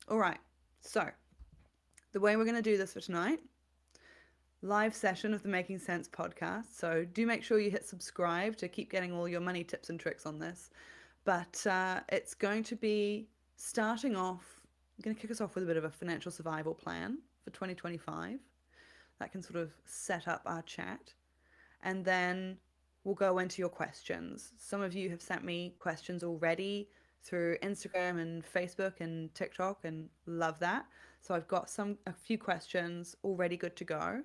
All right. So, the way we're going to do this for tonight, live session of the Making Sense podcast. So, do make sure you hit subscribe to keep getting all your money tips and tricks on this. But it's going to be starting off, I'm going to kick us off with a bit of a financial survival plan for 2025. That can sort of set up our chat. And then we'll go into your questions. Some of you have sent me questions already through Instagram and Facebook and TikTok, and love that. So I've got a few questions already good to go.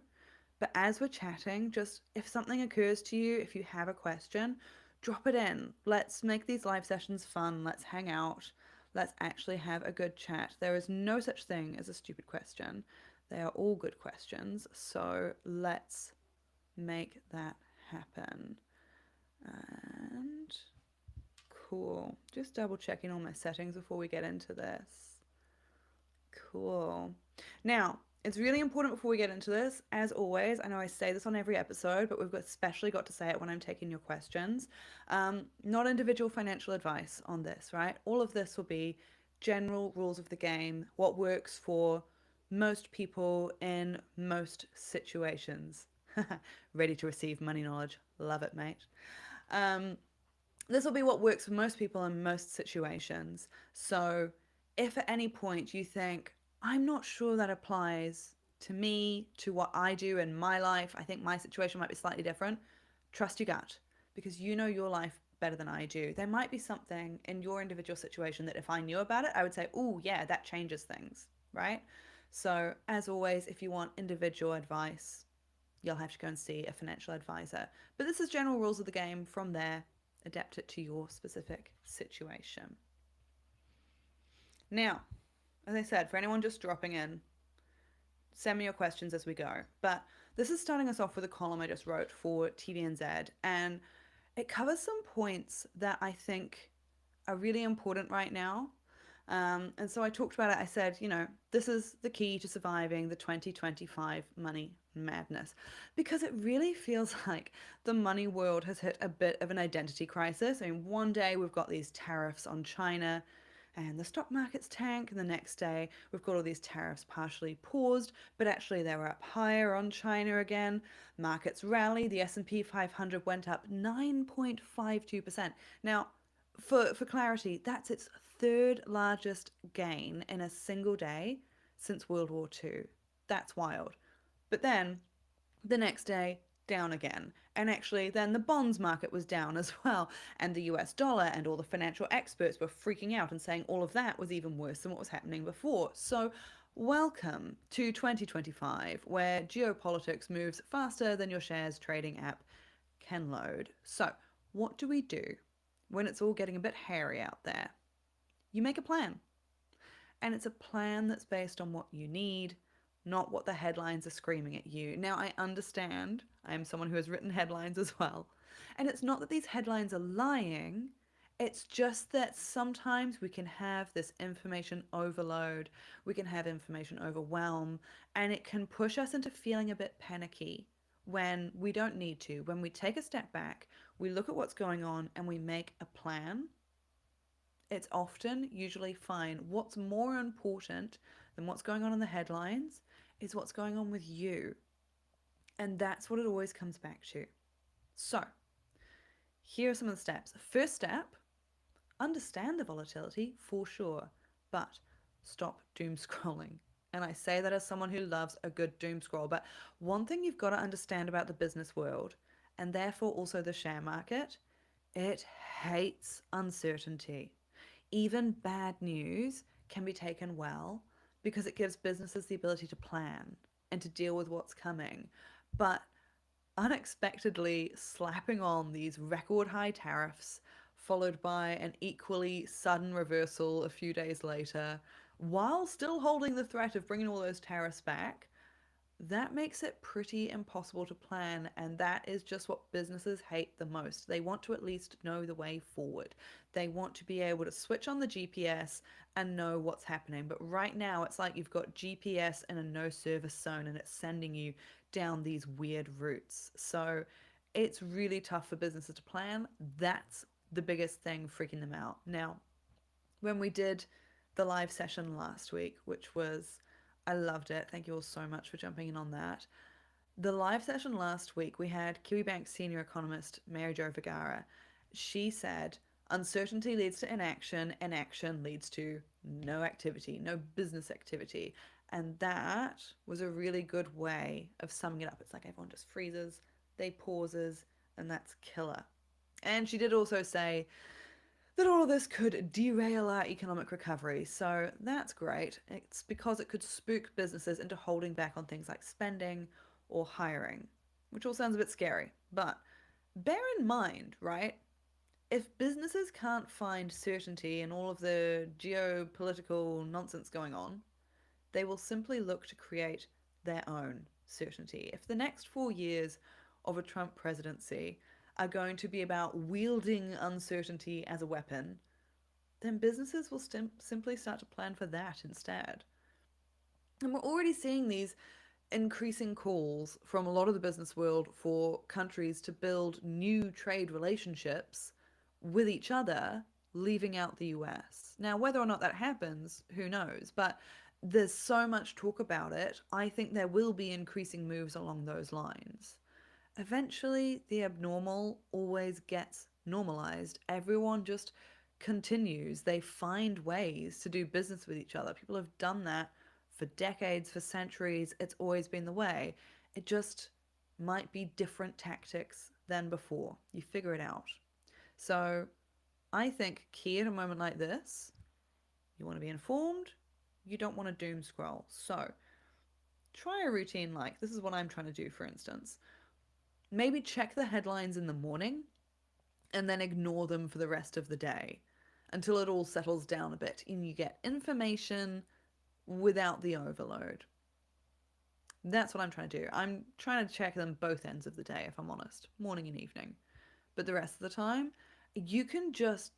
But as we're chatting, just if something occurs to you, if you have a question, drop it in. Let's make these live sessions fun. Let's hang out. Let's actually have a good chat. There is no such thing as a stupid question. They are all good questions. So let's make that happen. And cool. Just double checking all my settings before we get into this. Cool. Now, it's really important before we get into this, as always, I know I say this on every episode, but especially got to say it when I'm taking your questions. Not individual financial advice on this, right? All of this will be general rules of the game, what works for most people in most situations. Ready to receive money knowledge. Love it, mate. Um, this will be what works for most people in most situations. So if at any point you think, I'm not sure that applies to me, to what I do in my life, I think my situation might be slightly different, trust your gut because you know your life better than I do. There might be something in your individual situation that if I knew about it, I would say, oh, yeah, that changes things, right? So, as always, if you want individual advice, you'll have to go and see a financial advisor. But this is general rules of the game. From there, adapt it to your specific situation. Now, as I said, for anyone just dropping in, send me your questions as we go. But this is starting us off with a column I just wrote for TVNZ, and it covers some points that I think are really important right now. And so I talked about it. I said, this is the key to surviving the 2025 money madness because it really feels like the money world has hit a bit of an identity crisis. I mean, one day we've got these tariffs on China and the stock market's tank, and the next day we've got all these tariffs partially paused, but actually they were up higher on China again. Markets rally, the S&P 500 went up 9.52%. Now, for clarity, that's its third largest gain in a single day since World War II. That's wild. But then the next day, down again. And actually, then the bonds market was down as well. And the US dollar and all the financial experts were freaking out and saying all of that was even worse than what was happening before. So, welcome to 2025, where geopolitics moves faster than your shares trading app can load. So, what do we do when it's all getting a bit hairy out there? You make a plan. And it's a plan that's based on what you need, not what the headlines are screaming at you. Now, I understand. I am someone who has written headlines as well. And it's not that these headlines are lying, it's just that sometimes we can have this information overload, we can have information overwhelm, and it can push us into feeling a bit panicky when we don't need to. When we take a step back, we look at what's going on, and we make a plan. It's often usually fine. What's more important than what's going on in the headlines is what's going on with you. And that's what it always comes back to. So, here are some of the steps. First step, understand the volatility for sure, but stop doom scrolling. And I say that as someone who loves a good doom scroll. But one thing you've got to understand about the business world, and therefore also the share market, it hates uncertainty. Even bad news can be taken well because it gives businesses the ability to plan and to deal with what's coming. But unexpectedly slapping on these record high tariffs, followed by an equally sudden reversal a few days later, while still holding the threat of bringing all those tariffs back, that makes it pretty impossible to plan, and that is just what businesses hate the most. They want to at least know the way forward. They want to be able to switch on the GPS and know what's happening. But right now, it's like you've got GPS in a no service zone and it's sending you down these weird routes. So it's really tough for businesses to plan. That's the biggest thing freaking them out. Now, when we did the live session last week, which was, I loved it. Thank you all so much for jumping in on that. The live session last week, we had Kiwibank senior economist Mary Jo Vergara. She said, uncertainty leads to inaction, inaction leads to no activity, no business activity. And that was a really good way of summing it up. It's like everyone just freezes, they pauses, and that's killer. And she did also say that all of this could derail our economic recovery. So that's great. It's because it could spook businesses into holding back on things like spending or hiring, which all sounds a bit scary. But bear in mind, right? If businesses can't find certainty in all of the geopolitical nonsense going on, they will simply look to create their own certainty. If the next 4 years of a Trump presidency are going to be about wielding uncertainty as a weapon, then businesses will simply start to plan for that instead. And we're already seeing these increasing calls from a lot of the business world for countries to build new trade relationships with each other, leaving out the US. Now, whether or not that happens, who knows? But there's so much talk about it. I think there will be increasing moves along those lines. Eventually, the abnormal always gets normalized. Everyone just continues. They find ways to do business with each other. People have done that for decades, for centuries. It's always been the way. It just might be different tactics than before. You figure it out. So I think key at a moment like this, you want to be informed, you don't want to doom scroll. So try a routine like this is what I'm trying to do, for instance. Maybe check the headlines in the morning and then ignore them for the rest of the day until it all settles down a bit and you get information without the overload. That's what I'm trying to do. I'm trying to check them both ends of the day, if I'm honest, morning and evening. But the rest of the time, you can just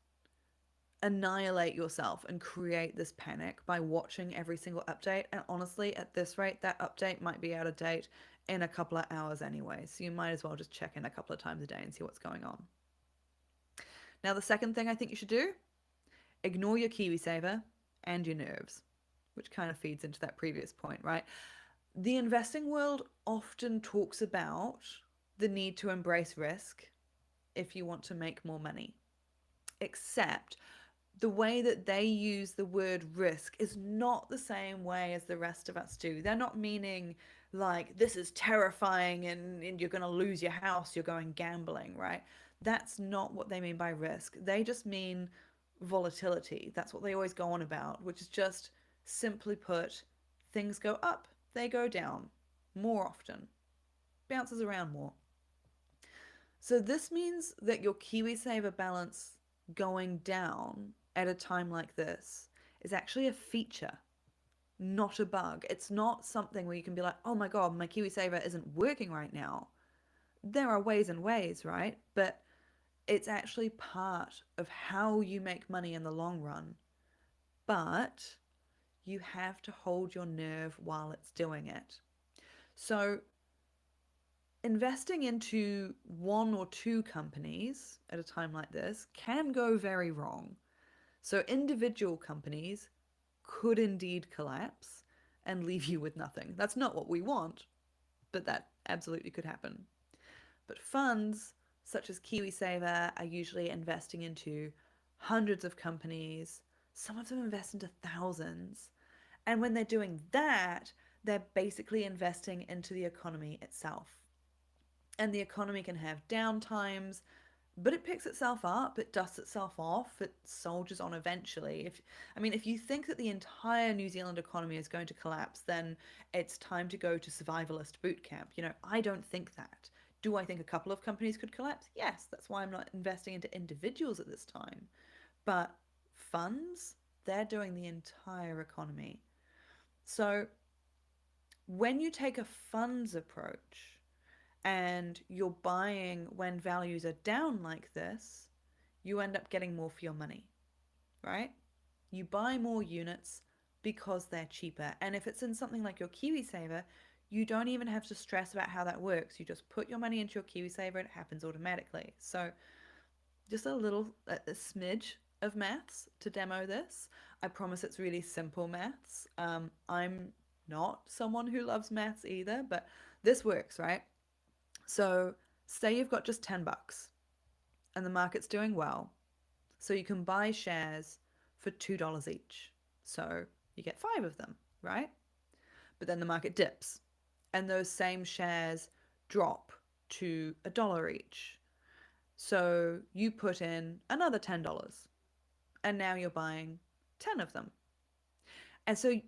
annihilate yourself and create this panic by watching every single update. And honestly, at this rate, that update might be out of date in a couple of hours anyway. So you might as well just check in a couple of times a day and see what's going on. Now, the second thing I think you should do, ignore your KiwiSaver and your nerves, which kind of feeds into that previous point, right? The investing world often talks about the need to embrace risk if you want to make more money. Except the way that they use the word risk is not the same way as the rest of us do. They're not meaning like this is terrifying and you're going to lose your house, you're going gambling, right? That's not what they mean by risk. They just mean volatility. That's what they always go on about, which is just simply put, things go up, they go down more often, bounces around more. So this means that your KiwiSaver balance going down at a time like this is actually a feature, not a bug. It's not something where you can be like, oh my God, my KiwiSaver isn't working right now. There are ways and ways, right? But it's actually part of how you make money in the long run. But you have to hold your nerve while it's doing it. So investing into one or two companies at a time like this can go very wrong. So individual companies could indeed collapse and leave you with nothing. That's not what we want, but that absolutely could happen. But funds such as KiwiSaver are usually investing into hundreds of companies. Some of them invest into thousands. And when they're doing that, they're basically investing into the economy itself. And the economy can have downtimes, but it picks itself up, it dusts itself off, it soldiers on eventually. If you think that the entire New Zealand economy is going to collapse, then it's time to go to survivalist boot camp. I don't think that. Do I think a couple of companies could collapse? Yes, that's why I'm not investing into individuals at this time. But funds, they're doing the entire economy. So when you take a funds approach, and you're buying when values are down like this, you end up getting more for your money, right? You buy more units because they're cheaper. And if it's in something like your KiwiSaver, you don't even have to stress about how that works. You just put your money into your KiwiSaver and it happens automatically. So just a smidge of maths to demo this. I promise it's really simple maths. I'm not someone who loves maths either, but this works, right? So, say you've got just 10 bucks and the market's doing well. So, you can buy shares for $2 each. So, you get 5 of them, right? But then the market dips and those same shares drop to $1 each. So, you put in another $10 and now you're buying 10 of them. And so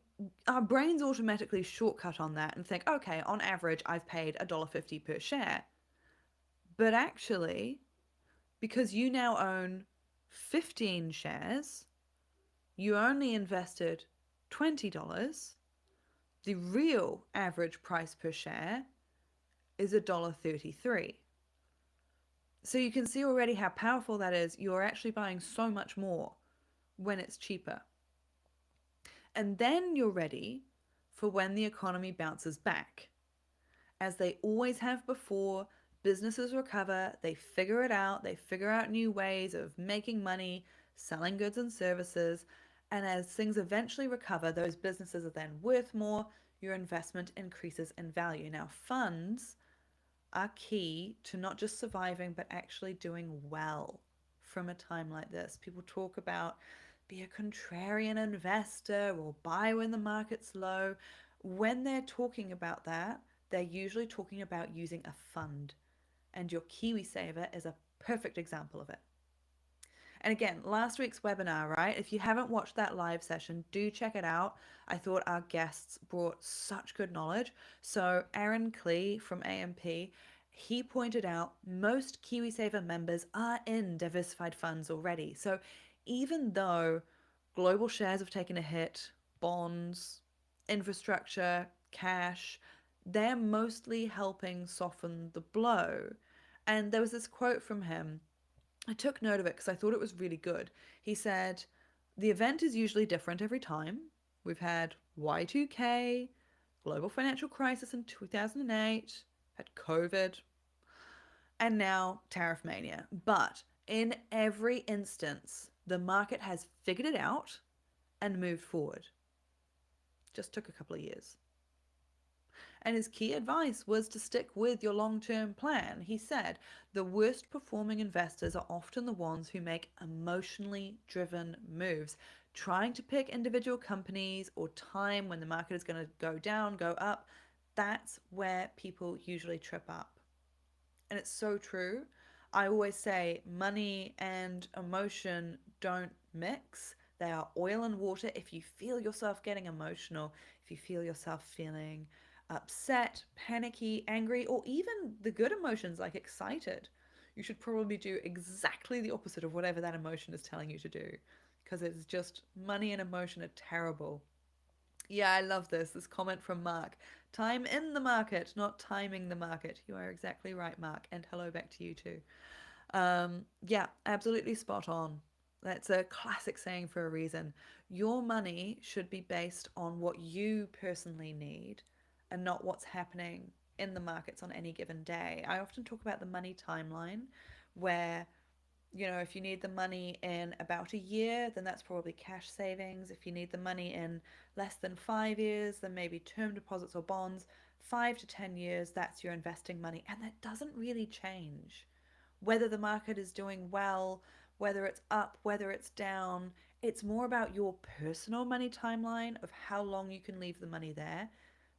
our brains automatically shortcut on that and think, okay, on average, I've paid $1.50 per share. But actually, because you now own 15 shares, you only invested $20. The real average price per share is $1.33. So you can see already how powerful that is. You're actually buying so much more when it's cheaper. And then you're ready for when the economy bounces back. As they always have before, businesses recover, they figure it out, they figure out new ways of making money, selling goods and services, and as things eventually recover, those businesses are then worth more, your investment increases in value. Now, funds are key to not just surviving, but actually doing well from a time like this. People talk about be a contrarian investor or buy when the market's low. When they're talking about that, they're usually talking about using a fund. And your KiwiSaver is a perfect example of it. And again, last week's webinar, right? If you haven't watched that live session, do check it out. I thought our guests brought such good knowledge. So, Aaron Klee from AMP, he pointed out most KiwiSaver members are in diversified funds already. So, even though global shares have taken a hit, bonds, infrastructure, cash, they're mostly helping soften the blow. And there was this quote from him. I took note of it because I thought it was really good. He said, the event is usually different every time. We've had Y2K, global financial crisis in 2008, had COVID, and now tariff mania. But in every instance, the market has figured it out and moved forward. Just took a couple of years. And his key advice was to stick with your long term plan. He said the worst performing investors are often the ones who make emotionally driven moves, trying to pick individual companies or time when the market is going to go down, go up. That's where people usually trip up. And it's so true. I always say money and emotion don't mix. They are oil and water. If you feel yourself getting emotional, if you feel yourself feeling upset, panicky, angry, or even the good emotions like excited, you should probably do exactly the opposite of whatever that emotion is telling you to do. Because it's just money and emotion are terrible. Yeah, I love this. This comment from Mark. Time in the market, not timing the market. You are exactly right, Mark. And hello back to you too. Yeah, absolutely spot on. That's a classic saying for a reason. Your money should be based on what you personally need and not what's happening in the markets on any given day. I often talk about the money timeline where if you need the money in about a year, then that's probably cash savings. If you need the money in less than 5 years, then maybe term deposits or bonds. 5 to 10 years, that's your investing money. And that doesn't really change. Whether the market is doing well, whether it's up, whether it's down, it's more about your personal money timeline of how long you can leave the money there,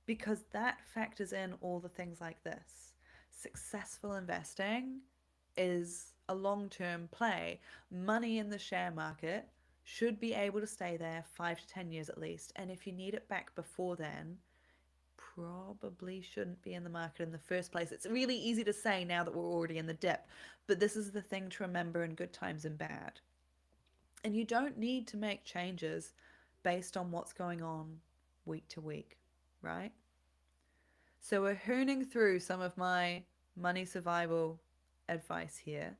because that factors in all the things like this. Successful investing is a long term play. Money in the share market should be able to stay there 5 to 10 years at least. And if you need it back before then, probably shouldn't be in the market in the first place. It's really easy to say now that we're already in the dip, but this is the thing to remember in good times and bad. And you don't need to make changes based on what's going on week to week, right? So we're hooning through some of my money survival advice here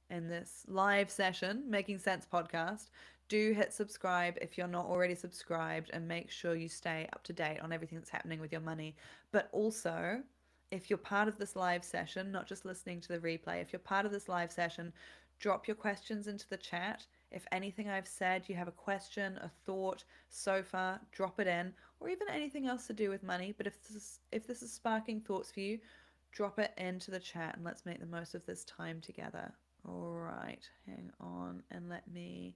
in this live session, Making Sense podcast. Do hit subscribe if you're not already subscribed and make sure you stay up to date on everything that's happening with your money. But also, if you're part of this live session, not just listening to the replay, if you're part of this live session, drop your questions into the chat. If anything I've said, you have a question, a thought so far, drop it in, or even anything else to do with money. But if this is sparking thoughts for you, drop it into the chat and let's make the most of this time together. All right, hang on and let me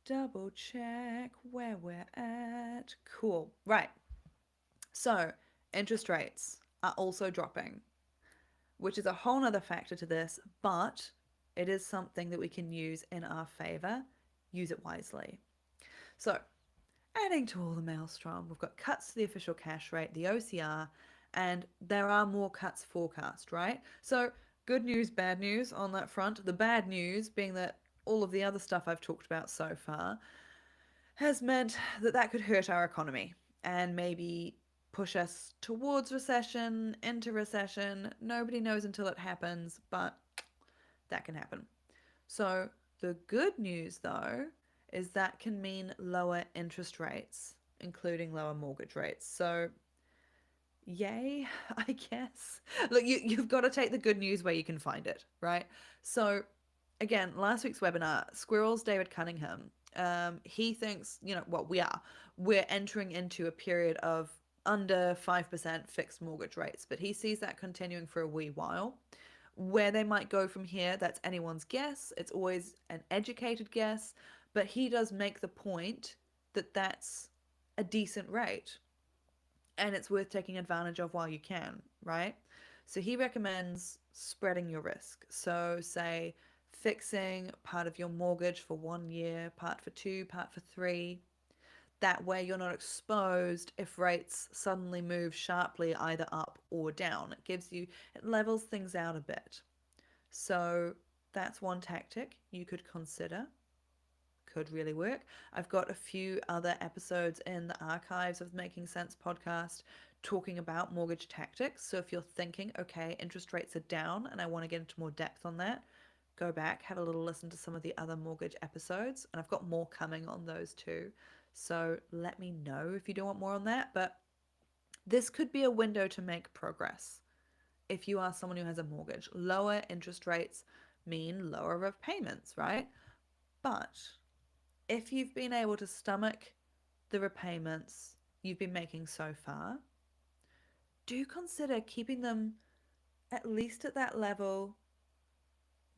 double check where we're at. Cool. Right. So, interest rates are also dropping, which is a whole nother factor to this, but it is something that we can use in our favor. Use it wisely. So, adding to all the maelstrom, we've got cuts to the official cash rate, the OCR, and there are more cuts forecast, right? So, good news, bad news on that front. The bad news being that all of the other stuff I've talked about so far has meant that that could hurt our economy and maybe push us towards recession, into recession. Nobody knows until it happens, but that can happen. So, the good news though is that can mean lower interest rates, including lower mortgage rates. So, yay, I guess. Look, you've got to take the good news where you can find it, right? So, again, last week's webinar, Squirrel's David Cunningham, he thinks, well, we're entering into a period of under 5% fixed mortgage rates, but he sees that continuing for a wee while. Where they might go from here, that's anyone's guess. It's always an educated guess, but he does make the point that that's a decent rate and it's worth taking advantage of while you can, right? So he recommends spreading your risk. So, say, fixing part of your mortgage for 1 year, part for 2, part for 3. That way, you're not exposed if rates suddenly move sharply either up or down. It levels things out a bit. So, that's one tactic you could consider. Could really work. I've got a few other episodes in the archives of the Making Sense podcast talking about mortgage tactics. So if you're thinking, okay, interest rates are down and I want to get into more depth on that, go back, have a little listen to some of the other mortgage episodes. And I've got more coming on those too. So let me know if you do want more on that. But this could be a window to make progress if you are someone who has a mortgage. Lower interest rates mean lower repayments, right? But if you've been able to stomach the repayments you've been making so far, do consider keeping them at least at that level.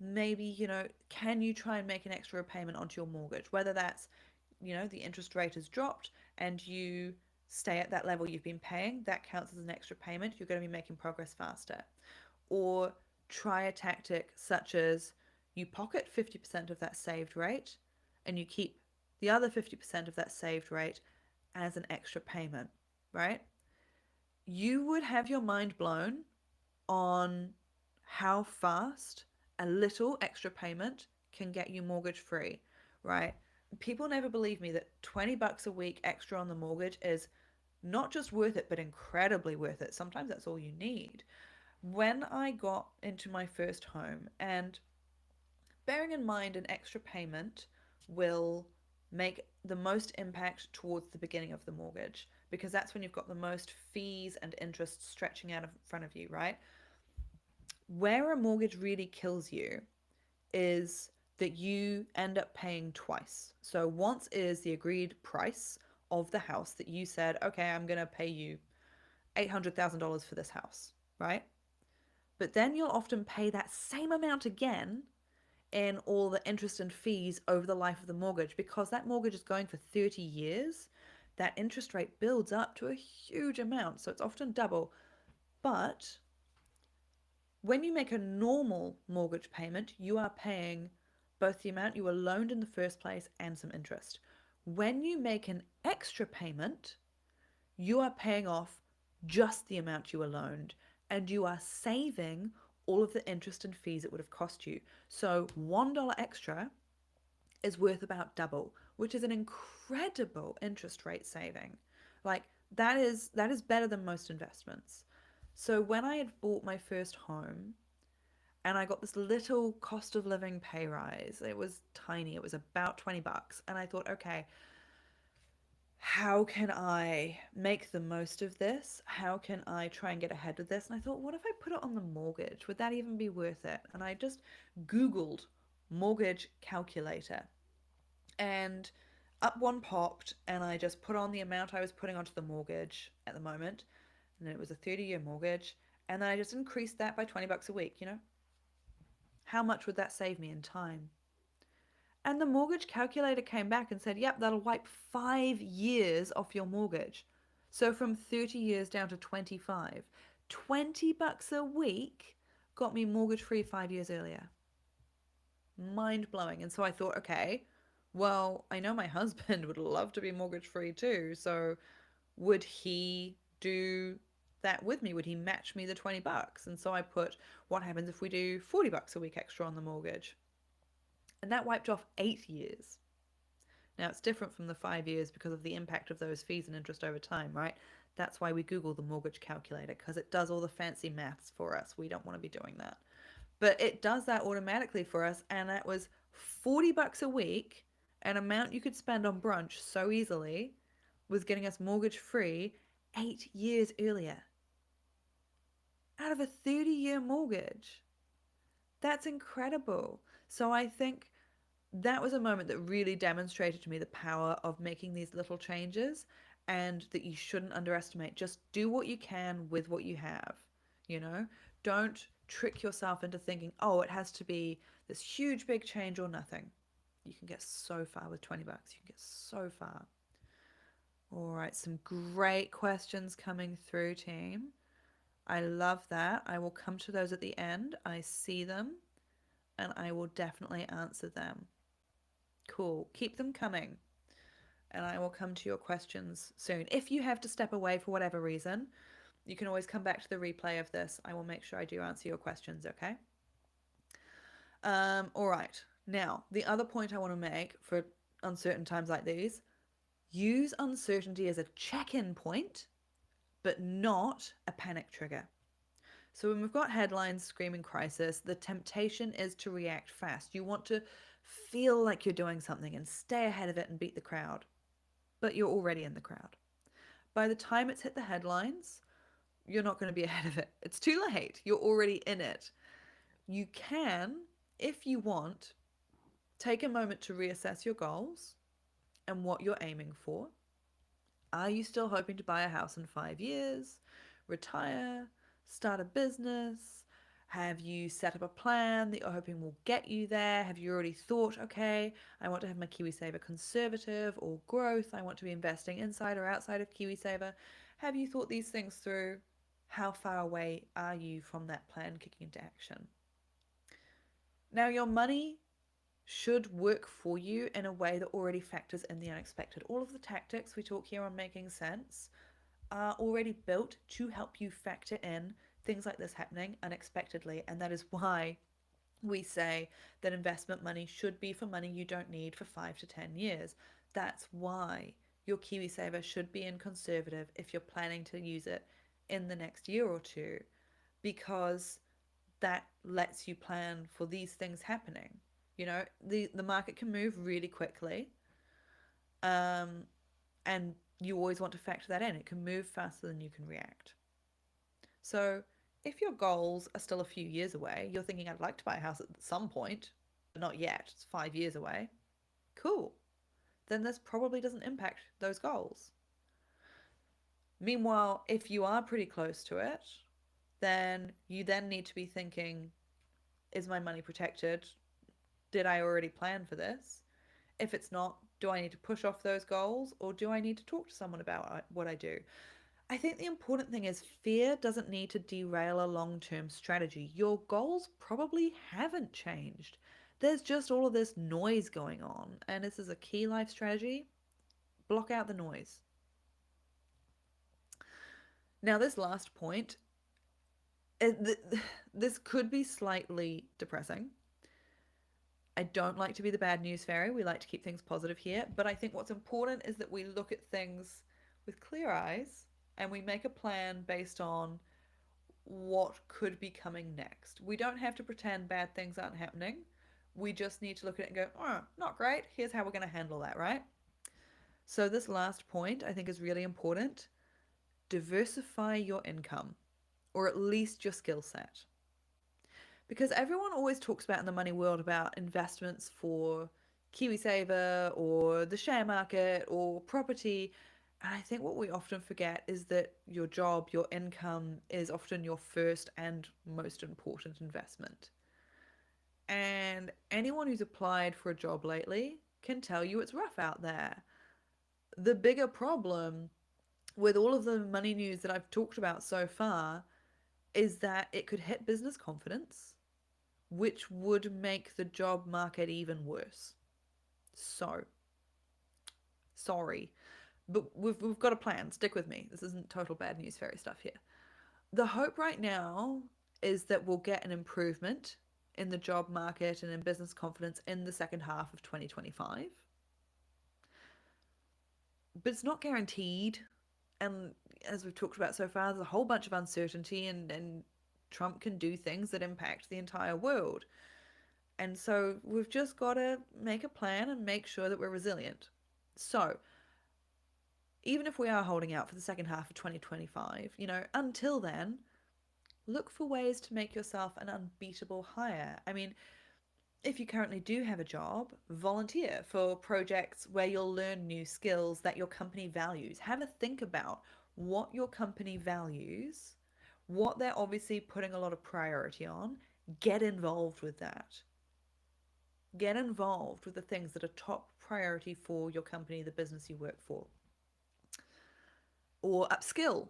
Maybe, can you try and make an extra repayment onto your mortgage? Whether that's, the interest rate has dropped and you stay at that level you've been paying, that counts as an extra payment. You're going to be making progress faster. Or try a tactic such as you pocket 50% of that saved rate and you keep the other 50% of that saved rate as an extra payment, right? You would have your mind blown on how fast a little extra payment can get you mortgage free, right? People never believe me that $20 a week extra on the mortgage is not just worth it, but incredibly worth it. Sometimes that's all you need. When I got into my first home, and bearing in mind an extra payment will make the most impact towards the beginning of the mortgage because that's when you've got the most fees and interest stretching out in front of you, right? Where a mortgage really kills you is that you end up paying twice. So once is the agreed price of the house that you said, okay, I'm going to pay you $800,000 for this house, right? But then you'll often pay that same amount again in all the interest and fees over the life of the mortgage because that mortgage is going for 30 years. That interest rate builds up to a huge amount, so it's often double. But when you make a normal mortgage payment, you are paying both the amount you were loaned in the first place and some interest. When you make an extra payment, you are paying off just the amount you were loaned and you are saving all of the interest and fees it would have cost you. So $1 extra is worth about double, which is an incredible interest rate saving. Like that is better than most investments. So when I had bought my first home and I got this little cost of living pay rise, it was tiny, it was about $20. And I thought, okay, how can I make the most of this? How can I try and get ahead of this? And I thought, what if I put it on the mortgage? Would that even be worth it? And I just Googled mortgage calculator. And up one popped, and I just put on the amount I was putting onto the mortgage at the moment. And then it was a 30-year mortgage. And then I just increased that by 20 bucks a week, you know? How much would that save me in time? And the mortgage calculator came back and said, yep, that'll wipe 5 years off your mortgage. So from 30 years down to 25. 20 bucks a week got me mortgage free 5 years earlier. Mind blowing. And so I thought, okay, well, I know my husband would love to be mortgage free too. So would he do that with me? Would he match me the 20 bucks? And so I put, what happens if we do 40 bucks a week extra on the mortgage? And that wiped off 8 years. Now, it's different from the 5 years because of the impact of those fees and interest over time, right? That's why we Google the mortgage calculator, because it does all the fancy maths for us. We don't want to be doing that. But it does that automatically for us, and that was 40 bucks a week, an amount you could spend on brunch so easily, was getting us mortgage free 8 years earlier out of a 30-year mortgage. That's incredible. So I think that was a moment that really demonstrated to me the power of making these little changes, and that you shouldn't underestimate. Just do what you can with what you have, you know? Don't trick yourself into thinking, oh, it has to be this huge big change or nothing. You can get so far with 20 bucks. You can get so far. All right, some great questions coming through, team. I love that. I will come to those at the end. I see them and I will definitely answer them. Cool. Keep them coming. And I will come to your questions soon. If you have to step away for whatever reason, you can always come back to the replay of this. I will make sure I do answer your questions, okay? All right. Now, the other point I want to make for uncertain times like these, use uncertainty as a check-in point, but not a panic trigger. So when we've got headlines screaming crisis, the temptation is to react fast. You want to feel like you're doing something and stay ahead of it and beat the crowd, but you're already in the crowd. By the time it's hit the headlines, you're not going to be ahead of it. It's too late. You're already in it. You can, if you want, take a moment to reassess your goals and what you're aiming for. Are you still hoping to buy a house in 5 years, retire, start a business? Have you set up a plan that you're hoping will get you there? Have you already thought, okay, I want to have my KiwiSaver conservative or growth? I want to be investing inside or outside of KiwiSaver. Have you thought these things through? How far away are you from that plan kicking into action? Now, your money should work for you in a way that already factors in the unexpected. All of the tactics we talk here on making sense are already built to help you factor in things like this happening unexpectedly. And that is why we say that investment money should be for money you don't need for 5 to 10 years. That's why your KiwiSaver should be in conservative if you're planning to use it in the next year or two, because that lets you plan for these things happening. You know, the market can move really quickly, and you always want to factor that in. It can move faster than you can react. So if your goals are still a few years away, you're thinking, I'd like to buy a house at some point, but not yet, it's 5 years away, cool. Then this probably doesn't impact those goals. Meanwhile, if you are pretty close to it, then you then need to be thinking, is my money protected? Did I already plan for this? If it's not, do I need to push off those goals, or do I need to talk to someone about what I do? I think the important thing is fear doesn't need to derail a long-term strategy. Your goals probably haven't changed. There's just all of this noise going on, and this is a key life strategy. Block out the noise. Now, this last point, this could be slightly depressing. I don't like to be the bad news fairy. We like to keep things positive here. But I think what's important is that we look at things with clear eyes and we make a plan based on what could be coming next. We don't have to pretend bad things aren't happening. We just need to look at it and go, oh, not great. Here's how we're going to handle that, right? So this last point I think is really important. Diversify your income, or at least your skill set. Because everyone always talks about in the money world about investments for KiwiSaver or the share market or property. And I think what we often forget is that your job, your income is often your first and most important investment. And anyone who's applied for a job lately can tell you it's rough out there. The bigger problem with all of the money news that I've talked about so far is that it could hit business confidence, which would make the job market even worse. So, sorry. But we've got a plan. Stick with me. This isn't total bad news fairy stuff here. The hope right now is that we'll get an improvement in the job market and in business confidence in the second half of 2025. But it's not guaranteed. And as we've talked about so far, there's a whole bunch of uncertainty, and Trump can do things that impact the entire world. And so we've just got to make a plan and make sure that we're resilient. So, even if we are holding out for the second half of 2025, until then, look for ways to make yourself an unbeatable hire. I mean, if you currently do have a job, volunteer for projects where you'll learn new skills that your company values. Have a think about what your company values, what they're obviously putting a lot of priority on. Get involved with that. Get involved with the things that are top priority for your company, the business you work for. Or upskill,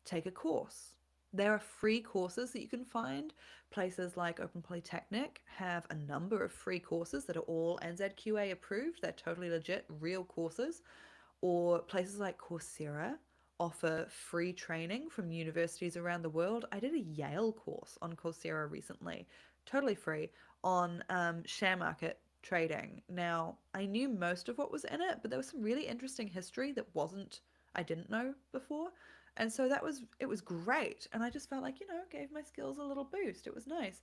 take a course. There are free courses that you can find. Places like Open Polytechnic have a number of free courses that are all NZQA approved. They're totally legit, real courses. Or places like Coursera offer free training from universities around the world. I did a Yale course on Coursera recently, totally free, on share market trading. Now, I knew most of what was in it, but there was some really interesting history that I didn't know before. And so it was great. And I just felt like, gave my skills a little boost. It was nice.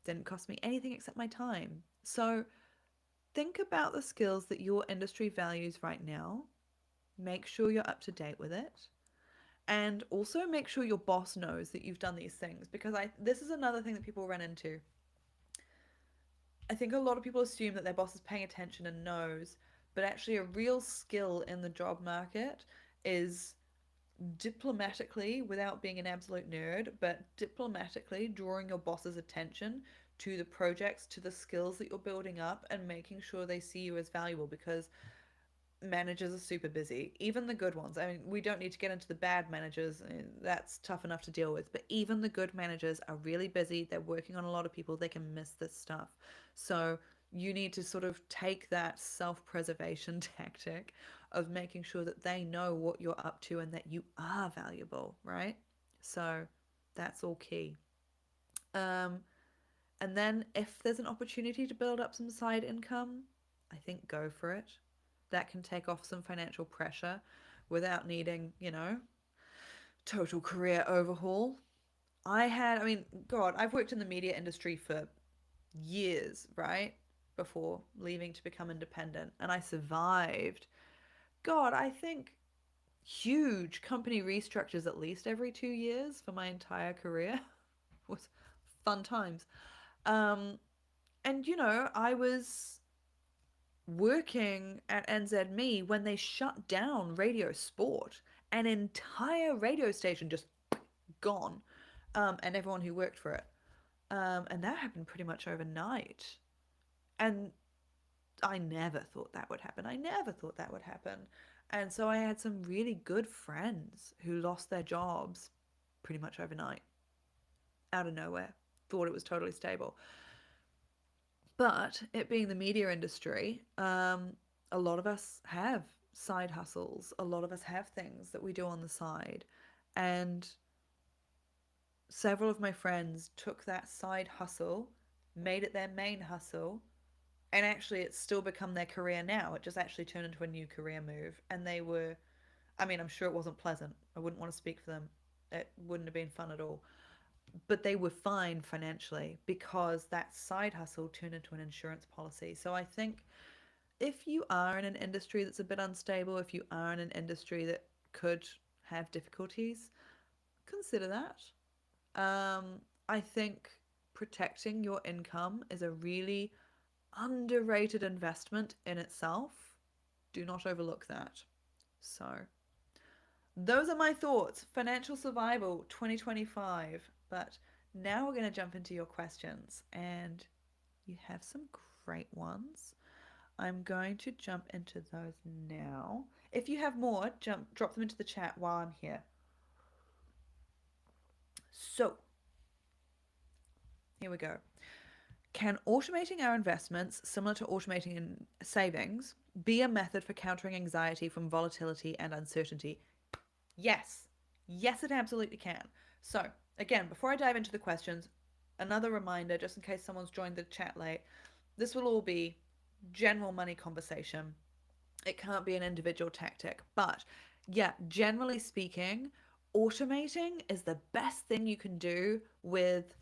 Didn't cost me anything except my time. So think about the skills that your industry values right now. Make sure you're up to date with it. And also make sure your boss knows that you've done these things, because this is another thing that people run into. I think a lot of people assume that their boss is paying attention and knows, but actually a real skill in the job market is diplomatically, without being an absolute nerd, but diplomatically drawing your boss's attention to the projects, to the skills that you're building up, and making sure they see you as valuable, because managers are super busy, even the good ones. I mean, we don't need to get into the bad managers, that's tough enough to deal with, but even the good managers are really busy. They're working on a lot of people. They can miss this stuff. So you need to sort of take that self-preservation tactic of making sure that they know what you're up to and that you are valuable, right? So that's all key. um and then if there's an opportunity to build up some side income, I think go for it. That can take off some financial pressure without needing, total career overhaul. I mean, God, I've worked in the media industry for years, right? Before leaving to become independent, and I survived. God, I think huge company restructures at least every 2 years for my entire career. It was fun times. Um, and I was working at NZME when they shut down Radio Sport. An entire radio station just gone, and everyone who worked for it. And that happened pretty much overnight. And I never thought that would happen. I never thought that would happen. And so I had some really good friends who lost their jobs pretty much overnight, out of nowhere, thought it was totally stable. But it being the media industry, a lot of us have side hustles. A lot of us have things that we do on the side. And several of my friends took that side hustle, made it their main hustle, and actually it's still become their career now. It just actually turned into a new career move. And they were, I mean, I'm sure it wasn't pleasant. I wouldn't want to speak for them. It wouldn't have been fun at all. But they were fine financially because that side hustle turned into an insurance policy. So I think if you are in an industry that's a bit unstable, if you are in an industry that could have difficulties, consider that. I think protecting your income is a really underrated investment in itself. Do not overlook that. So, those are my thoughts. Financial survival 2025. But now we're going to jump into your questions, and you have some great ones. I'm going to jump into those now. If you have more, drop them into the chat while I'm here. So, here we go. Can automating our investments, similar to automating in savings, be a method for countering anxiety from volatility and uncertainty? Yes. Yes, it absolutely can. So, again, before I dive into the questions, another reminder, just in case someone's joined the chat late, this will all be general money conversation. It can't be an individual tactic. But yeah, generally speaking, automating is the best thing you can do with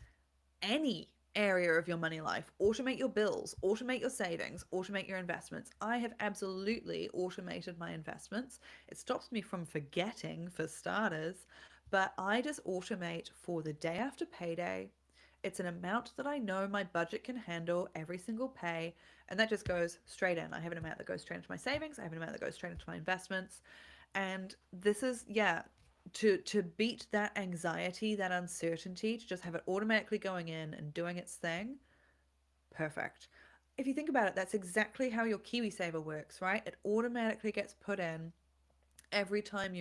any area of your money life. Automate your bills, automate your savings, automate your investments. I have absolutely automated my investments. It stops me from forgetting, for starters, but I just automate for the day after payday. It's an amount that I know my budget can handle every single pay, and that just goes straight in. I have an amount that goes straight into my savings, I have an amount that goes straight into my investments. And this is, yeah, to beat that anxiety, that uncertainty, to just have it automatically going in and doing its thing. Perfect. If you think about it, that's exactly how your KiwiSaver works, right? It automatically gets put in every time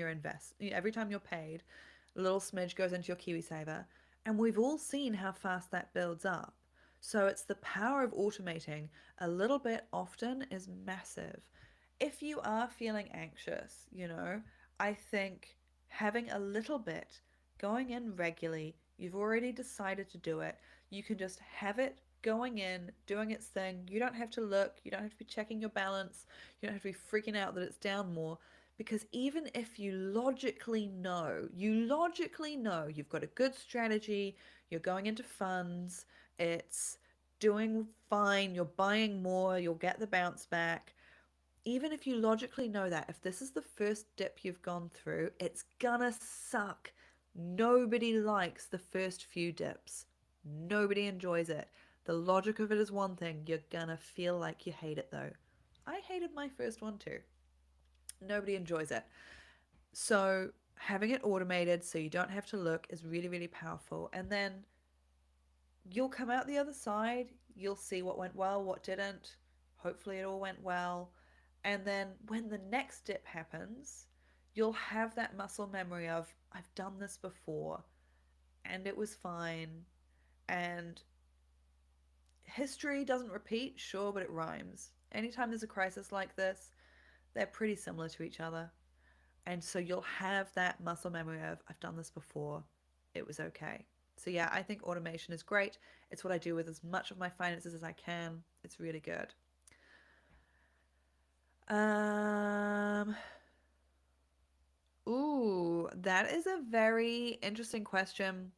every time you're paid. A little smidge goes into your KiwiSaver, and we've all seen how fast that builds up. So it's the power of automating a little bit often is massive. If you are feeling anxious, I think having a little bit going in regularly, you've already decided to do it, you can just have it going in, doing its thing. You don't have to look, you don't have to be checking your balance, you don't have to be freaking out that it's down more. Because even if you logically know you've got a good strategy, you're going into funds, it's doing fine, you're buying more, you'll get the bounce back. Even if you logically know that, if this is the first dip you've gone through, it's gonna suck. Nobody likes the first few dips. Nobody enjoys it. The logic of it is one thing, you're gonna feel like you hate it though. I hated my first one too. Nobody enjoys it. So having it automated so you don't have to look is really, really powerful. And then you'll come out the other side, you'll see what went well, what didn't. Hopefully it all went well. And then when the next dip happens, you'll have that muscle memory of, I've done this before and it was fine. And history doesn't repeat, sure, but it rhymes. Anytime there's a crisis like this, they're pretty similar to each other. And so you'll have that muscle memory of, I've done this before, it was okay. So yeah, I think automation is great. It's what I do with as much of my finances as I can. It's really good. Um, that is a very interesting question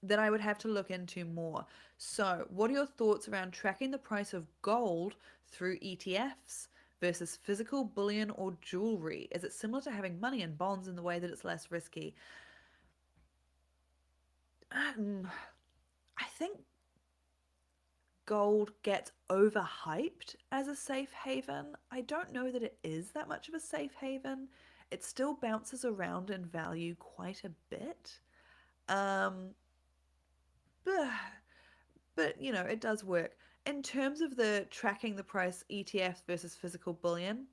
that I would have to look into more. So, what are your thoughts around tracking the price of gold through ETFs versus physical bullion or jewelry? Is it similar to having money in bonds in the way that it's less risky? I think gold gets overhyped as a safe haven. I don't know that it is that much of a safe haven. It still bounces around in value quite a bit. Um, but, but it does work. In terms of the tracking the price ETFs versus physical bullion,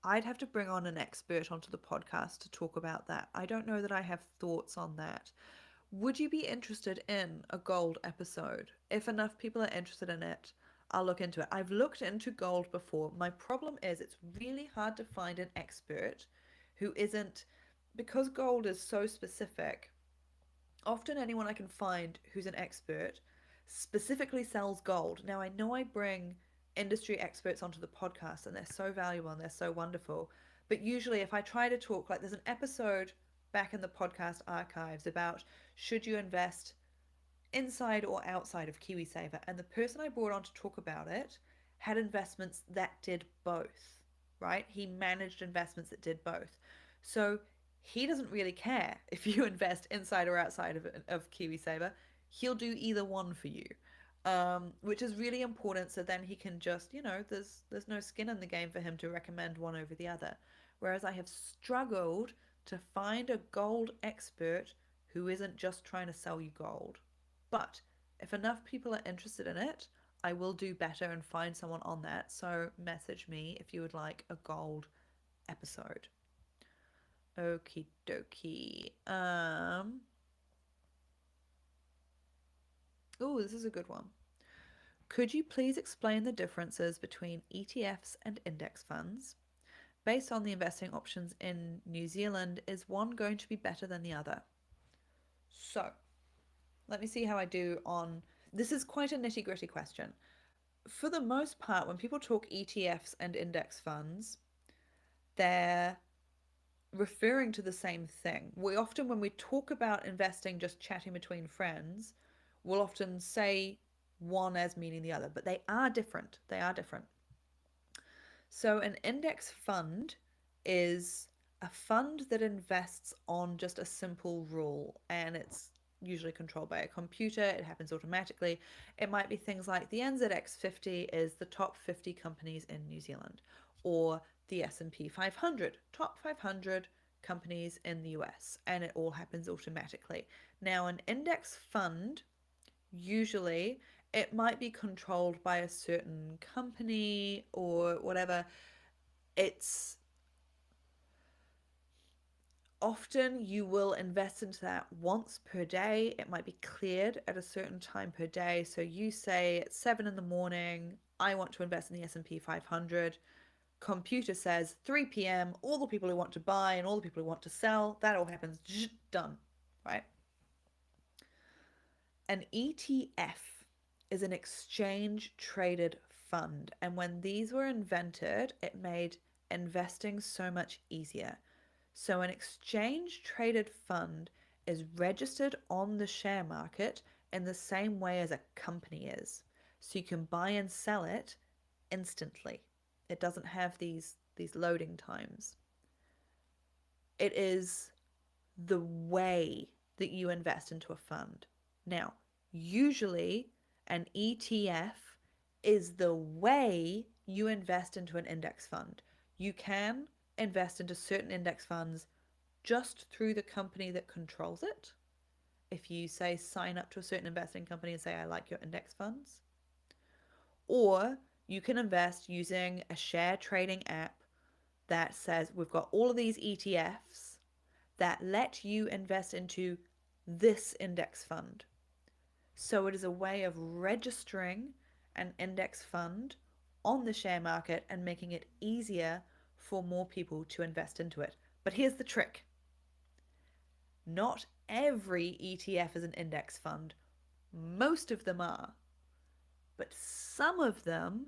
I'd have to bring on an expert onto the podcast to talk about that. I don't know that I have thoughts on that. Would you be interested in a gold episode? If enough people are interested in it, I'll look into it. I've looked into gold before. My problem is it's really hard to find an expert who isn't, because gold is so specific, often anyone I can find who's an expert specifically sells gold. Now, I know I bring industry experts onto the podcast and they're so valuable and they're so wonderful. But usually, if I try to talk, like there's an episode back in the podcast archives about should you invest inside or outside of KiwiSaver, and the person I brought on to talk about it had investments that did both, right? He managed investments that did both. So he doesn't really care if you invest inside or outside of KiwiSaver. he'll do either one for you, which is really important. So then he can just, there's no skin in the game for him to recommend one over the other. Whereas I have struggled to find a gold expert who isn't just trying to sell you gold. But if enough people are interested in it, I will do better and find someone on that. So message me if you would like a gold episode. Okie dokie. Oh, this is a good one. Could you please explain the differences between ETFs and index funds? Based on the investing options in New Zealand, is one going to be better than the other? So, let me see how I do on. This is quite a nitty gritty question. For the most part, when people talk ETFs and index funds, they're referring to the same thing. We often, when we talk about investing, just chatting between friends, we'll often say one as meaning the other, but they are different. They are different. So, an index fund is a fund that invests on just a simple rule, and it's usually controlled by a computer. It happens automatically. It might be things like the NZX 50 is the top 50 companies in New Zealand, or the S&P 500, top 500 companies in the US, and it all happens automatically. Now, an index fund, usually it might be controlled by a certain company or whatever. It's often you will invest into that once per day. It might be cleared at a certain time per day. So you say at 7 in the morning, I want to invest in the S&P 500. Computer says 3 p.m. All the people who want to buy and all the people who want to sell, that all happens. Done, right? An ETF is an exchange traded fund. And when these were invented, it made investing so much easier. So, an exchange traded fund is registered on the share market in the same way as a company is. So, you can buy and sell it instantly. It doesn't have these loading times. It is the way that you invest into a fund. Now, usually an ETF is the way you invest into an index fund. You can invest into certain index funds just through the company that controls it. If you say sign up to a certain investing company and say, I like your index funds, or you can invest using a share trading app that says we've got all of these ETFs that let you invest into this index fund. So it is a way of registering an index fund on the share market and making it easier for more people to invest into it. But here's the trick. Not every ETF is an index fund. Most of them are. But some of them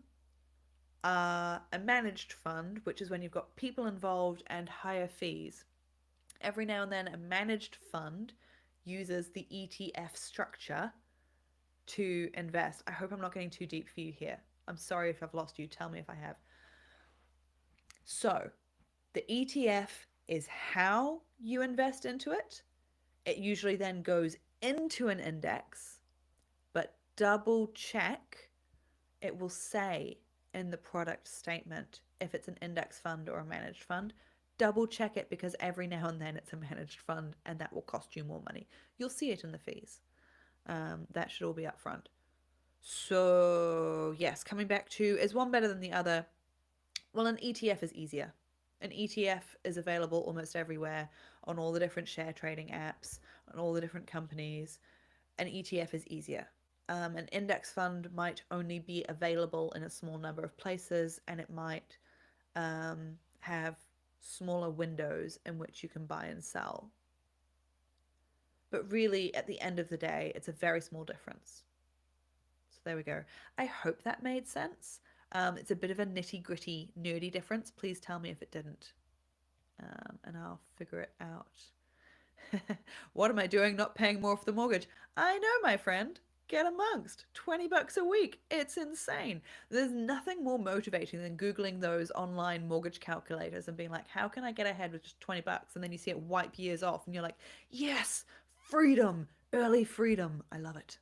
are a managed fund, which is when you've got people involved and higher fees. Every now and then, a managed fund uses the ETF structure to invest. I hope I'm not getting too deep for you here. I'm sorry if I've lost you. Tell me if I have. So, the ETF is how you invest into it. It usually then goes into an index, but double check. It will say in the product statement if it's an index fund or a managed fund. Double check it because every now and then it's a managed fund and that will cost you more money. You'll see it in the fees. That should all be up front. So, yes, coming back to is one better than the other? Well, an ETF is easier. An ETF is available almost everywhere on all the different share trading apps, on all the different companies. An ETF is easier. An index fund might only be available in a small number of places, and it might have smaller windows in which you can buy and sell. But really, at the end of the day, it's a very small difference. So there we go. I hope that made sense. It's a bit of a nitty gritty, nerdy difference. Please tell me if it didn't, and I'll figure it out. What am I doing not paying more for the mortgage? I know, my friend. Get amongst. $20 a week. It's insane. There's nothing more motivating than Googling those online mortgage calculators and being like, how can I get ahead with just $20? And then you see it wipe years off and you're like, yes, freedom, Early freedom. I love it.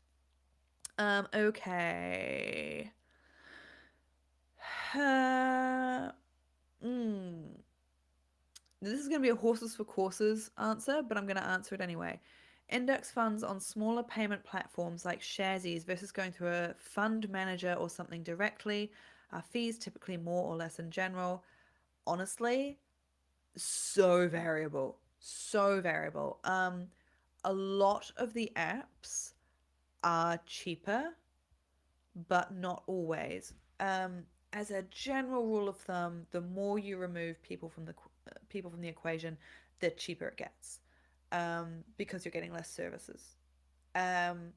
Okay. Uh, mm, This is going to be a horses for courses answer, but I'm going to answer it anyway. Index funds on smaller payment platforms like Sharesies versus going through a fund manager or something directly. Are fees typically more or less in general? Honestly, so variable. So variable. A lot of the apps are cheaper, but not always. As a general rule of thumb, the more you remove people from the equation, the cheaper it gets, because you're getting less services. Um,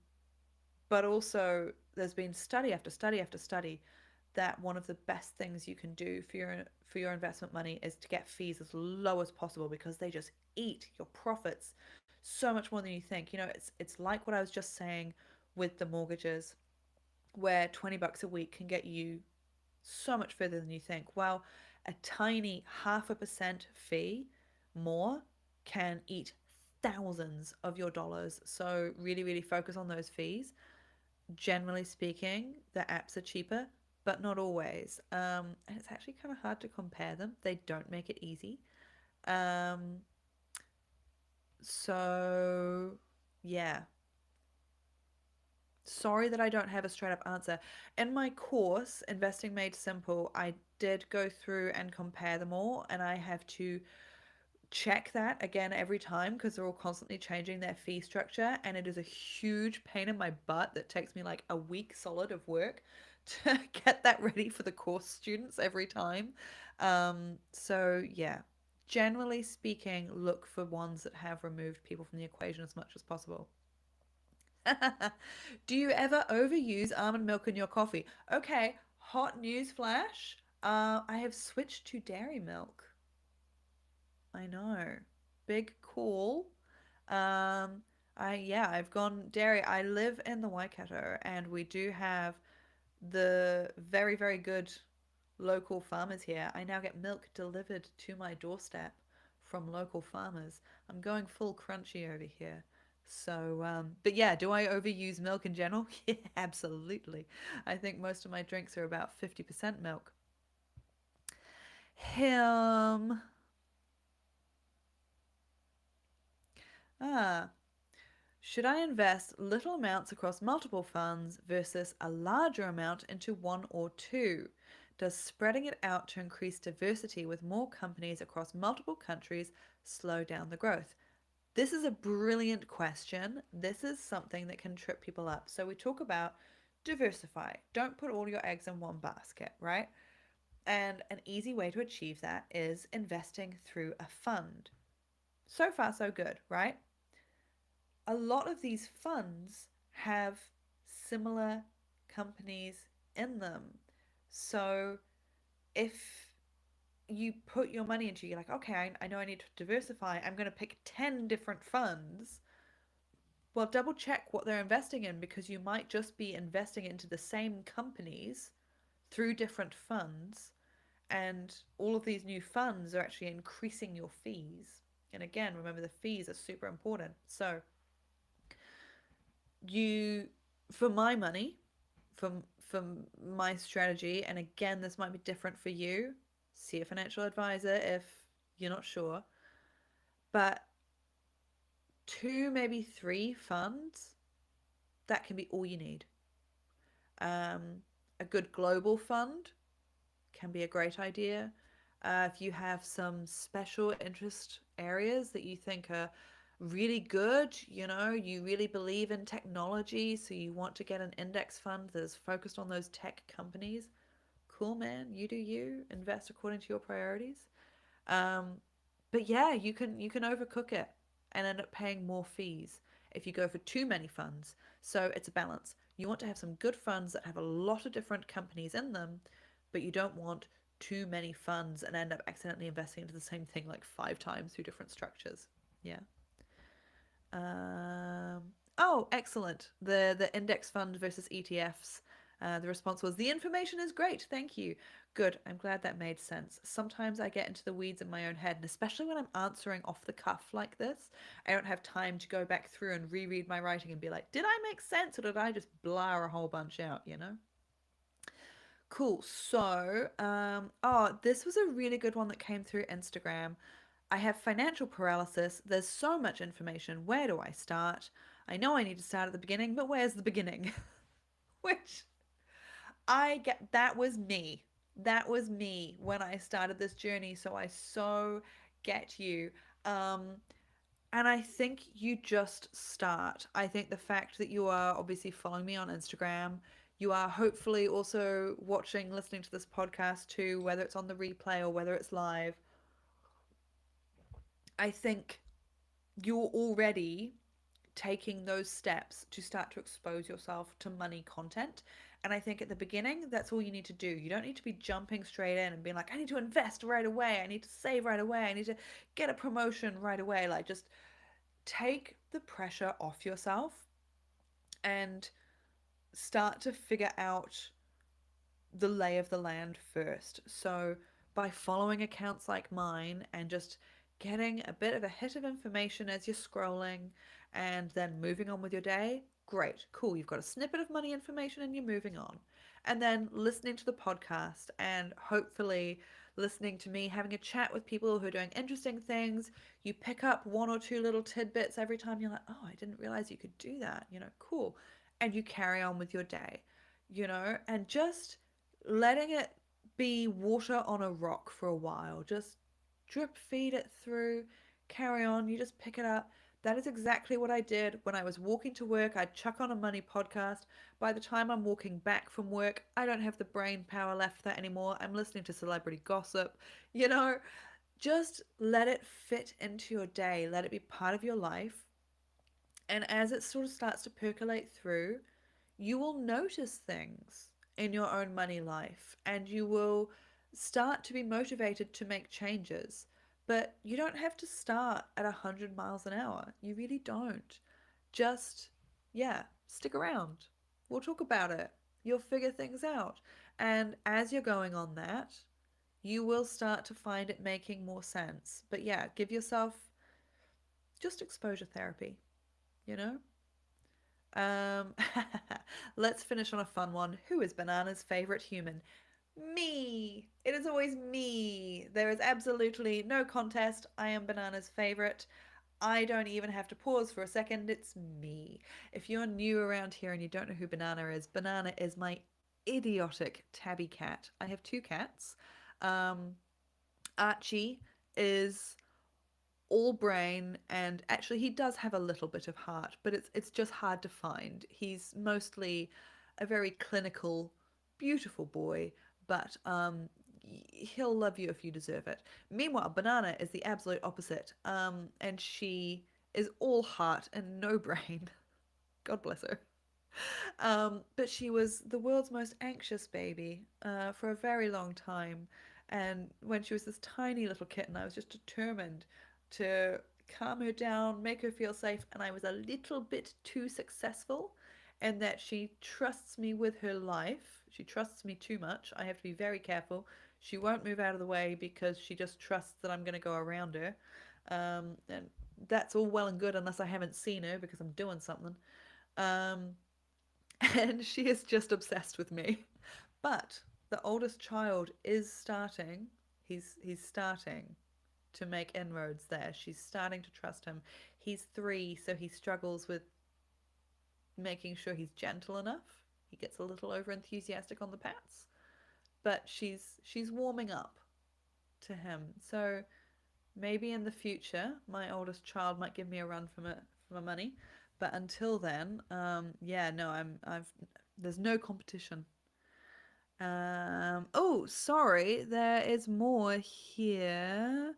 but also, there's been study after study after study that one of the best things you can do for your investment money is to get fees as low as possible because they just eat your profits so much more than you think. It's like what I was just saying with the mortgages, where 20 bucks a week can get you so much further than you think. Well, a tiny 0.5% fee more can eat thousands of your dollars. So really, really focus on those fees. Generally speaking, the apps are cheaper, but not always. And it's actually kind of hard to compare them. They don't make it easy. Um, so yeah, sorry that I don't have a straight up answer. In my course, Investing Made Simple, I did go through and compare them all, and I have to check that again every time because they're all constantly changing their fee structure, and it is a huge pain in my butt that takes me like a week solid of work to get that ready for the course students every time. So yeah, generally speaking, look for ones that have removed people from the equation as much as possible. Do you ever overuse almond milk in your coffee? Okay, hot news flash. I have switched to dairy milk. I know. Big call. Um, I've gone dairy. I live in the Waikato, and we do have the very, very good local farmers here. I now get milk delivered to my doorstep from local farmers. I'm going full crunchy over here. So, but yeah, do I overuse milk in general? Yeah, absolutely. I think most of my drinks are about 50% milk. Him. Ah, should I invest little amounts across multiple funds versus a larger amount into one or two? Does spreading it out to increase diversity with more companies across multiple countries slow down the growth? This is a brilliant question. This is something that can trip people up. So we talk about diversify. Don't put all your eggs in one basket, right? And an easy way to achieve that is investing through a fund. So far, so good, right? A lot of these funds have similar companies in them. So if you put your money into, you're like, okay, I know I need to diversify. I'm going to pick 10 different funds. Well, double check what they're investing in because you might just be investing into the same companies through different funds. And all of these new funds are actually increasing your fees. And again, remember the fees are super important. So you for my money, from my strategy, and again this might be different for you, see a financial advisor if you're not sure, but two, maybe three funds, that can be all you need. A good global fund can be a great idea. If you have some special interest areas that you think are really good, you really believe in technology, so you want to get an index fund that is focused on those tech companies, cool, man. You do you. Invest according to your priorities. Um, but yeah, you can overcook it and end up paying more fees if you go for too many funds. So it's a balance. You want to have some good funds that have a lot of different companies in them, but you don't want too many funds and end up accidentally investing into the same thing like 5 times through different structures. Yeah. Oh, excellent. The index fund versus ETFs. The response was, "The information is great, thank you." Good, I'm glad that made sense. Sometimes I get into the weeds in my own head, and especially when I'm answering off the cuff like this, I don't have time to go back through and reread my writing and be like, did I make sense or did I just blur a whole bunch out, you know? Cool. So, oh, this was a really good one that came through Instagram. I have financial paralysis. There's so much information. Where do I start? I know I need to start at the beginning, but where's the beginning? Which I get, that was me. That was me when I started this journey. So I so get you. Um, and I think you just start. I think the fact that you are obviously following me on Instagram, you are hopefully also watching, listening to this podcast too, whether it's on the replay or whether it's live. I think you're already taking those steps to start to expose yourself to money content. And I think at the beginning, that's all you need to do. You don't need to be jumping straight in and being like, I need to invest right away. I need to save right away. I need to get a promotion right away. Like, just take the pressure off yourself and start to figure out the lay of the land first. So, by following accounts like mine and just getting a bit of a hit of information as you're scrolling and then moving on with your day, great, cool. You've got a snippet of money information and you're moving on. And then listening to the podcast and hopefully listening to me having a chat with people who are doing interesting things. You pick up one or two little tidbits every time you're like, oh, I didn't realize you could do that, cool. And you carry on with your day, and just letting it be water on a rock for a while. Just drip feed it through, carry on. You just pick it up. That is exactly what I did when I was walking to work. I'd chuck on a money podcast. By the time I'm walking back from work, I don't have the brain power left for that anymore. I'm listening to celebrity gossip. You know, just let it fit into your day, let it be part of your life. And as it sort of starts to percolate through, you will notice things in your own money life and you will start to be motivated to make changes. But you don't have to start at 100 miles an hour. You really don't. Just, yeah, stick around. We'll talk about it. You'll figure things out. And as you're going on that, you will start to find it making more sense. But yeah, give yourself just exposure therapy, you know? Um, let's finish on a fun one. Who is Banana's favorite human? Me. It is always me. There is absolutely no contest. I am Banana's favorite. I don't even have to pause for a second. It's me. If you're new around here and you don't know who Banana is my idiotic tabby cat. I have two cats. Um, Archie is all brain, and actually he does have a little bit of heart, but it's just hard to find. He's mostly a very clinical, beautiful boy, but he'll love you if you deserve it. Meanwhile, Banana is the absolute opposite, and she is all heart and no brain. God bless her. But she was the world's most anxious baby for a very long time. And when she was this tiny little kitten, I was just determined to calm her down, make her feel safe. And I was a little bit too successful in that she trusts me with her life. She trusts me too much. I have to be very careful. She won't move out of the way because she just trusts that I'm going to go around her. And that's all well and good unless I haven't seen her because I'm doing something. Um, and she is just obsessed with me. But the oldest child is starting. He's starting to make inroads there. She's starting to trust him. He's 3, so he struggles with making sure he's gentle enough. He gets a little over enthusiastic on the pats, but she's warming up to him. So maybe in the future, my oldest child might give me a run for my money. But until then, yeah, no, I've there's no competition. Oh, sorry, there is more here.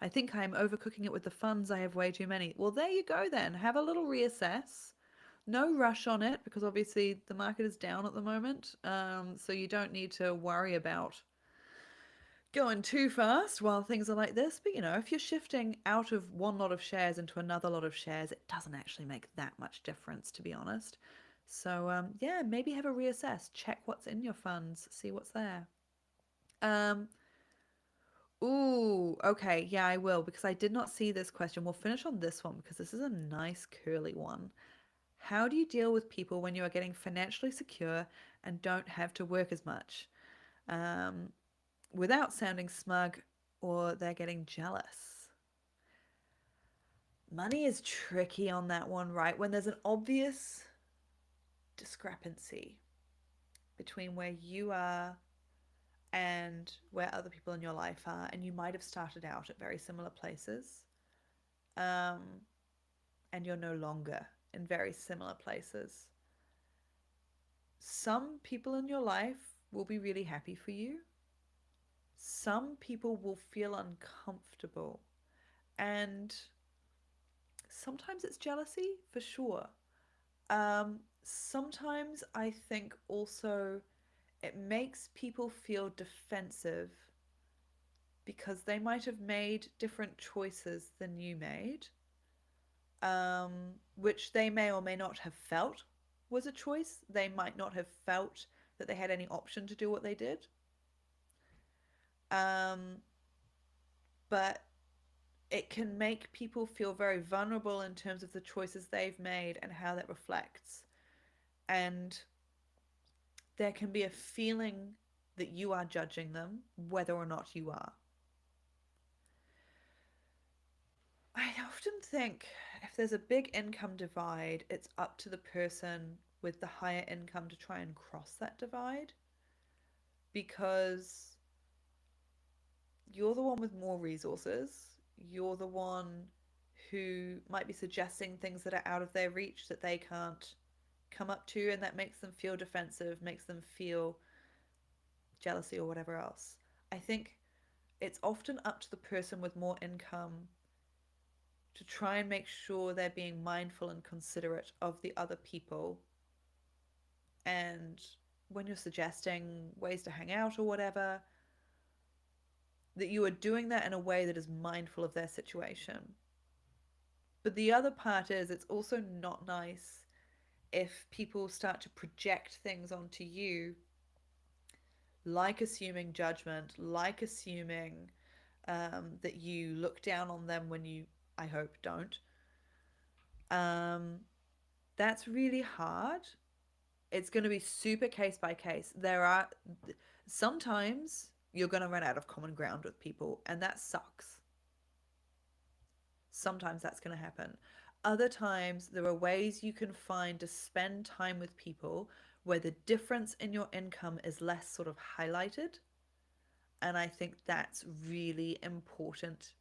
I think I'm overcooking it with the funds. I have way too many. Well, there you go then. Have a little reassess. No rush on it because obviously the market is down at the moment. So you don't need to worry about going too fast while things are like this. But if you're shifting out of one lot of shares into another lot of shares, it doesn't actually make that much difference, to be honest. So, yeah, maybe have a reassess, check what's in your funds, see what's there. Um, Ooh, okay, yeah, I will because I did not see this question. We'll finish on this one because this is a nice curly one. How do you deal with people when you are getting financially secure and don't have to work as much, um, without sounding smug or they're getting jealous? Money is tricky on that one, right? When there's an obvious discrepancy between where you are and where other people in your life are, and you might have started out at very similar places, um, and you're no longer in very similar places. Some people in your life will be really happy for you. Some people will feel uncomfortable. And sometimes it's jealousy, for sure. Sometimes I think also it makes people feel defensive because they might have made different choices than you made, which they may or may not have felt was a choice. They might not have felt that they had any option to do what they did. Um, but it can make people feel very vulnerable in terms of the choices they've made and how that reflects. And there can be a feeling that you are judging them, whether or not you are. I often think if there's a big income divide, it's up to the person with the higher income to try and cross that divide because you're the one with more resources. You're the one who might be suggesting things that are out of their reach that they can't come up to, and that makes them feel defensive, makes them feel jealousy or whatever else. I think it's often up to the person with more income to try and make sure they're being mindful and considerate of the other people. And when you're suggesting ways to hang out or whatever, that you are doing that in a way that is mindful of their situation. But the other part is it's also not nice if people start to project things onto you, like assuming judgment, like assuming that you look down on them when you, I hope, don't. Um, that's really hard. It's going to be super case by case. There are sometimes you're going to run out of common ground with people, and that sucks. Sometimes that's going to happen. Other times, there are ways you can find to spend time with people where the difference in your income is less sort of highlighted. And I think that's really important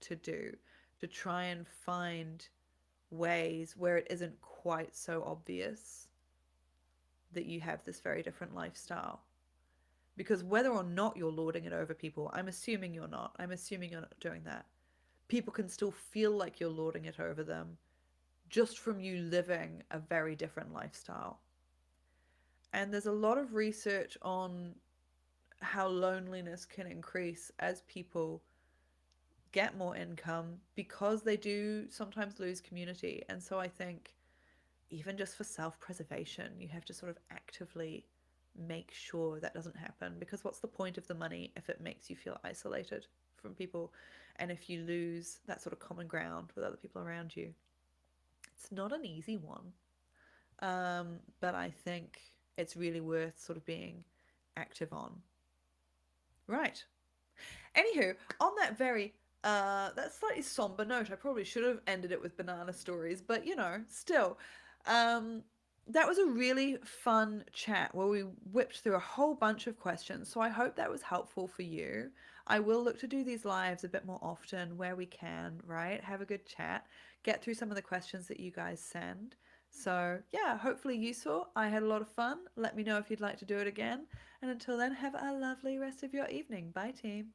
to do, to try and find ways where it isn't quite so obvious that you have this very different lifestyle. Because whether or not you're lording it over people, I'm assuming you're not. I'm assuming you're not doing that. People can still feel like you're lording it over them just from you living a very different lifestyle. And there's a lot of research on how loneliness can increase as people get more income because they do sometimes lose community. And so I think even just for self-preservation, you have to sort of actively make sure that doesn't happen because what's the point of the money if it makes you feel isolated from people and if you lose that sort of common ground with other people around you? It's not an easy one, but I think it's really worth sort of being active on. Right. Anywho, on that very that slightly somber note, I probably should have ended it with banana stories, but you know, still, um, that was a really fun chat where we whipped through a whole bunch of questions. So I hope that was helpful for you. I will look to do these lives a bit more often where we can, right? Have a good chat, get through some of the questions that you guys send. So yeah, hopefully useful. I had a lot of fun. Let me know if you'd like to do it again. And until then, have a lovely rest of your evening. Bye, team.